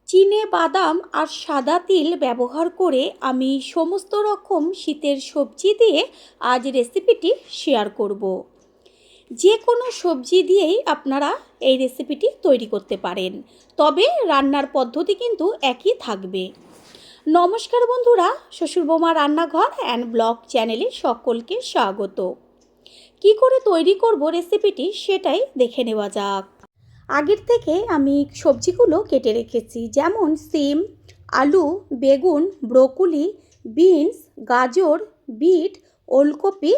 চিনে বাদাম আর সাদা তিল ব্যবহার করে আমি সমস্ত রকম শীতের সবজি দিয়ে আজ রেসিপিটি শেয়ার করব। যে কোনো সবজি দিয়েই আপনারা এই রেসিপিটি তৈরি করতে পারেন, তবে রান্নার পদ্ধতি কিন্তু একই থাকবে। নমস্কার বন্ধুরা, শ্বশুরবৌমা রান্নাঘর অ্যান্ড ব্লগ চ্যানেলে সকলকে স্বাগত। কি করে তৈরি করব রেসিপিটি সেটাই দেখে নেওয়া যাক। আগের থেকে আমি সবজিগুলো কেটে রেখেছি, যেমন সিম, আলু, বেগুন, ব্রোকলি, বিনস, গাজর, বিট, ওলকপি,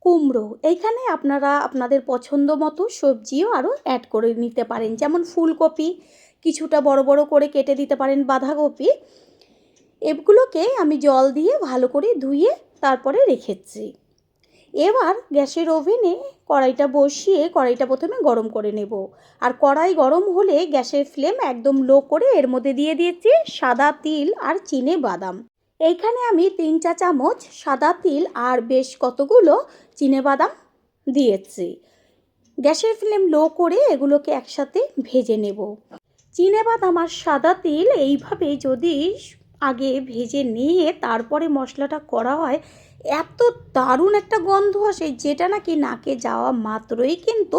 কুমড়ো। এইখানে আপনারা আপনাদের পছন্দ মতো সবজিও আরও অ্যাড করে নিতে পারেন, যেমন ফুলকপি কিছুটা বড় বড় করে কেটে দিতে পারেন, বাঁধাকপি। এগুলোকে আমি জল দিয়ে ভালো করে ধুয়ে তারপরে রেখেছি। এবার গ্যাসের ওভেনে কড়াইটা বসিয়ে কড়াইটা প্রথমে গরম করে নেব। আর কড়াই গরম হলে গ্যাসের ফ্লেম একদম লো করে এর মধ্যে দিয়ে দিয়েছি সাদা তিল আর চিনে বাদাম। এইখানে আমি 3 চা চামচ সাদা তিল আর বেশ কতগুলো চিনে বাদাম দিয়েছি। গ্যাসের ফ্লেম লো করে এগুলোকে একসাথে ভেজে নেব। চিনে বাদাম আর সাদা তিল এইভাবে যদি আগে ভেজে নিয়ে তারপরে মশলাটা করা হয়, এত দারুণ একটা গন্ধ আসে যেটা নাকি নাকে যাওয়া মাত্রই কিন্তু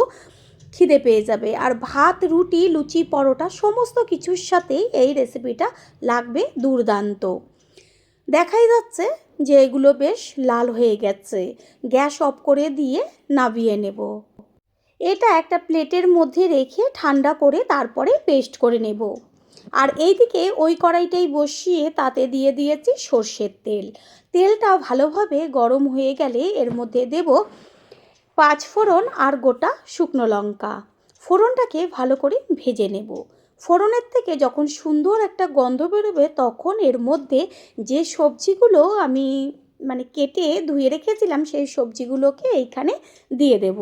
খিদে পেয়ে যাবে। আর ভাত, রুটি, লুচি, পরোটা সমস্ত কিছুর সাথেই এই রেসিপিটা লাগবে দুর্দান্ত। দেখাই যাচ্ছে যে এগুলো বেশ লাল হয়ে গেছে। গ্যাস অফ করে দিয়ে নামিয়ে নেব। এটা একটা প্লেটের মধ্যে রেখে ঠান্ডা করে তারপরে পেস্ট করে নেব। আর এইদিকে ওই কড়াইটাই বসিয়ে তাতে দিয়ে দিয়েছি সর্ষের তেল। তেলটা ভালোভাবে গরম হয়ে গেলে এর মধ্যে দেব 5 ফোড়ন আর গোটা শুকনো লঙ্কা। ফোড়নটাকে ভালো করে ভেজে নেব। ফোড়নের থেকে যখন সুন্দর একটা গন্ধ বেরোবে তখন এর মধ্যে যে সবজিগুলো আমি কেটে ধুয়ে রেখেছিলাম সেই সবজিগুলোকে এইখানে দিয়ে দেব।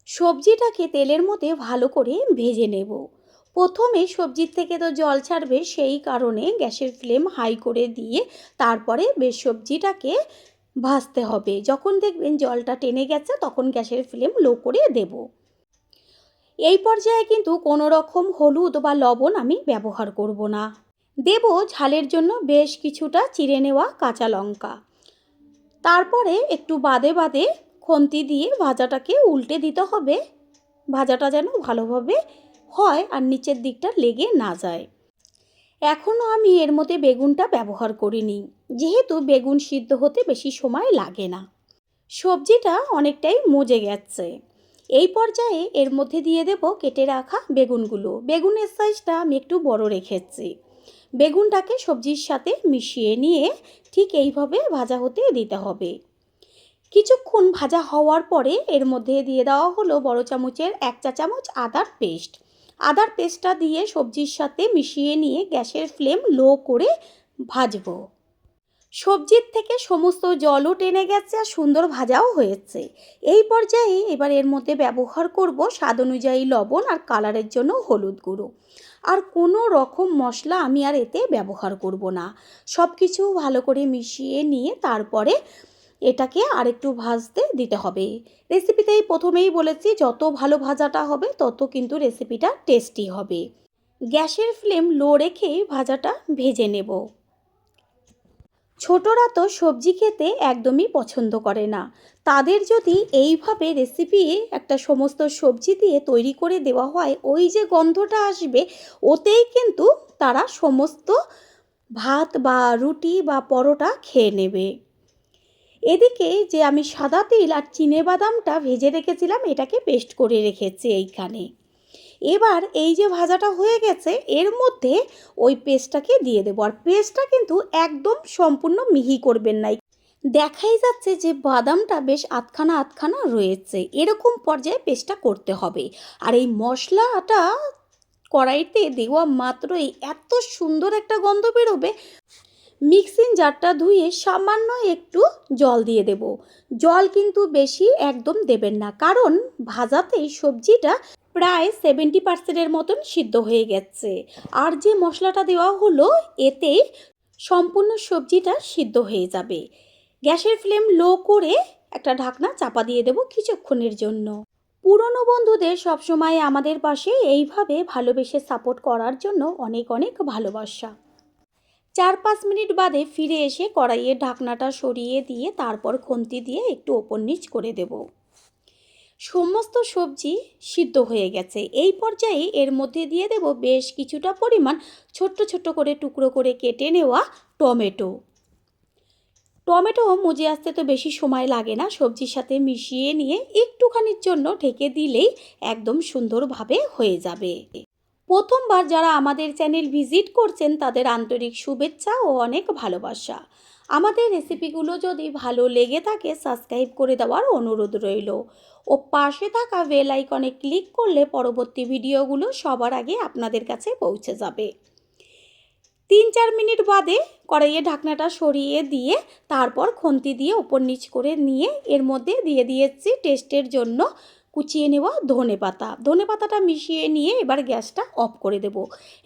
সবজিটাকে তেলের মধ্যে ভালো করে ভেজে নেব। প্রথমে সবজির থেকে তো জল ছাড়বে, সেই কারণে গ্যাসের ফ্লেম হাই করে দিয়ে তারপরে বেশ সবজিটাকে ভাজতে হবে। যখন দেখবেন জলটা টেনে গেছে তখন গ্যাসের ফ্লেম লো করে দেব। এই পর্যায়ে কিন্তু কোনো রকম হলুদ বা লবণ আমি ব্যবহার করব না। দেব ঝালের জন্য বেশ কিছুটা চিড়ে নেওয়া কাঁচা লঙ্কা। তারপরে একটু বাদে বাদে খুন্তি দিয়ে ভাজাটাকে উল্টে দিতে হবে, ভাজাটা যেন ভালোভাবে হয় আর নিচের দিকটা লেগে না যায়। এখনও আমি এর মধ্যে বেগুনটা ব্যবহার করিনি, যেহেতু বেগুন সিদ্ধ হতে বেশি সময় লাগে না। সবজিটা অনেকটাই মজে গেছে। এই পর্যায়ে এর মধ্যে দিয়ে দেব কেটে রাখা বেগুনগুলো। বেগুনের সাইজটা আমি একটু বড় রেখেছি। বেগুনটাকে সবজির সাথে মিশিয়ে নিয়ে ঠিক এইভাবে ভাজা হতে দিতে হবে। কিছুক্ষণ ভাজা হওয়ার পরে এর মধ্যে দিয়ে দেওয়া হলো বড় চামচের 1 চা চামচ আদার পেস্ট। আদার পেস্টটা দিয়ে সবজির সাথে মিশিয়ে নিয়ে গ্যাসের ফ্লেম লো করে ভাজবো। সবজির থেকে সমস্ত জলও টেনে গেছে আর সুন্দর ভাজাও হয়েছে। এই পর্যায়ে এবার এর মধ্যে ব্যবহার করব স্বাদ অনুযায়ী লবণ আর কালারের জন্য হলুদ গুঁড়ো। আর কোনো রকম মশলা আমি আর এতে ব্যবহার করব না। সব কিছু ভালো করে মিশিয়ে নিয়ে তারপরে এটাকে আরেকটু ভাজতে দিতে হবে। রেসিপিতেই প্রথমেই বলেছি যত ভালো ভাজাটা হবে তত কিন্তু রেসিপিটা টেস্টি হবে। গ্যাসের ফ্লেম লো রেখেই ভাজাটা ভেজে নেব। ছোটরা তো সবজি খেতে একদমই পছন্দ করে না। তাদের যদি এইভাবে রেসিপি একটা সমস্ত সবজি দিয়ে তৈরি করে দেওয়া হয়, ওই যে গন্ধটা আসবে ওতেই কিন্তু তারা সমস্ত ভাত বা রুটি বা পরোটা খেয়ে নেবে। এদিকে যে আমি সাদা তিল আর চিনে বাদামটা ভেজে রেখেছিলাম এটাকে পেস্ট করে রেখেছি এইখানে। এবার এই যে ভাজাটা হয়ে গেছে এর মধ্যে ওই পেস্টটাকে দিয়ে দেবো। আর পেস্টটা কিন্তু একদম সম্পূর্ণ মিহি করবেন না। দেখাই যাচ্ছে যে বাদামটা বেশ আধখানা আধখানা রয়েছে, এরকম পর্যায়ে পেস্টটা করতে হবে। আর এই মশলাটা কড়াইতে দেওয়া মাত্রই এত সুন্দর একটা গন্ধ বেরোবে। মিক্সিং জারটা ধুয়ে সামান্য একটু জল দিয়ে দেব। জল কিন্তু বেশি একদম দেবেন না, কারণ ভাজাতেই সবজিটা প্রায় 70% মতন সিদ্ধ হয়ে গেছে। আর যে মশলাটা দেওয়া হলো এতে সম্পূর্ণ সবজিটা সিদ্ধ হয়ে যাবে। গ্যাসের ফ্লেম লো করে একটা ঢাকনা চাপা দিয়ে দেব কিছুক্ষণের জন্য। পুরনো বন্ধুদের সবসময় আমাদের পাশে এইভাবে ভালোবেসে সাপোর্ট করার জন্য অনেক অনেক ভালোবাসা। 4-5 মিনিট বাদে ফিরে এসে কড়াইয়ের ঢাকনাটা সরিয়ে দিয়ে তারপর খুন্তি দিয়ে একটু ওপর নিচ করে দেব। সমস্ত সবজি সিদ্ধ হয়ে গেছে। এই পর্যায়ে এর মধ্যে দিয়ে দেব বেশ কিছুটা পরিমাণ ছোট্ট ছোট্ট করে টুকরো করে কেটে নেওয়া টমেটো। টমেটো মজে আসতে তো বেশি সময় লাগে না, সবজির সাথে মিশিয়ে নিয়ে একটুখানির জন্য ঢেকে দিলেই একদম সুন্দরভাবে হয়ে যাবে। প্রথমবার যারা আমাদের চ্যানেল ভিজিট করছেন তাদের আন্তরিক শুভেচ্ছা ও অনেক ভালোবাসা। আমাদের রেসিপিগুলো যদি ভালো লেগে থাকে সাবস্ক্রাইব করে দেওয়ার অনুরোধ রইল ও পাশে থাকা বেল আইকনে ক্লিক করলে পরবর্তী ভিডিওগুলো সবার আগে আপনাদের কাছে পৌঁছে যাবে। 3-4 মিনিট বাদে কড়াইয়ে ঢাকনাটা সরিয়ে দিয়ে তারপর খুন্তি দিয়ে ওপর নিচ করে নিয়ে এর মধ্যে দিয়ে দিয়েছি টেস্টের জন্য কুচিয়ে নেওয়া ধনেপাতাটা মিশিয়ে নিয়ে এবার গ্যাসটা অফ করে দেব।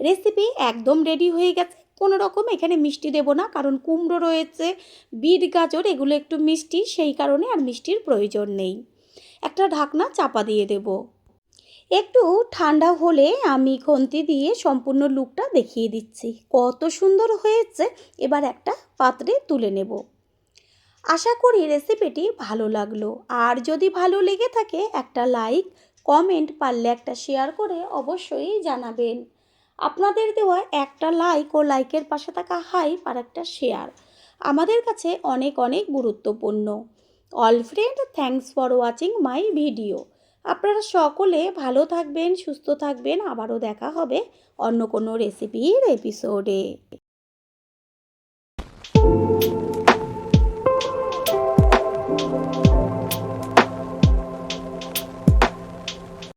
রেসিপি একদম রেডি হয়ে গেছে। কোনো রকম এখানে মিষ্টি দেব না, কারণ কুমড়ো রয়েছে, বিট গাজর এগুলো একটু মিষ্টি, সেই কারণে আর মিষ্টির প্রয়োজন নেই। একটা ঢাকনা চাপা দিয়ে দেব। একটু ঠান্ডা হলে আমি খুন্তি দিয়ে সম্পূর্ণ লুকটা দেখিয়ে দিচ্ছি। কত সুন্দর হয়েছে। এবার একটা পাত্রে তুলে নেব। আশা করি রেসিপিটি ভালো লাগলো। আর যদি ভালো লেগে থাকে একটা লাইক, কমেন্ট, পারলে একটা শেয়ার করে অবশ্যই জানাবেন। আপনাদের দেওয়া একটা লাইক ও লাইকের পাশে থাকা হাইপ আর একটা শেয়ার আমাদের কাছে অনেক অনেক গুরুত্বপূর্ণ। All friend, thanks for watching my video. আপনারা সকলে ভালো থাকবেন, সুস্থ থাকবেন। আবারও দেখা হবে অন্য কোনো রেসিপির এপিসোডে।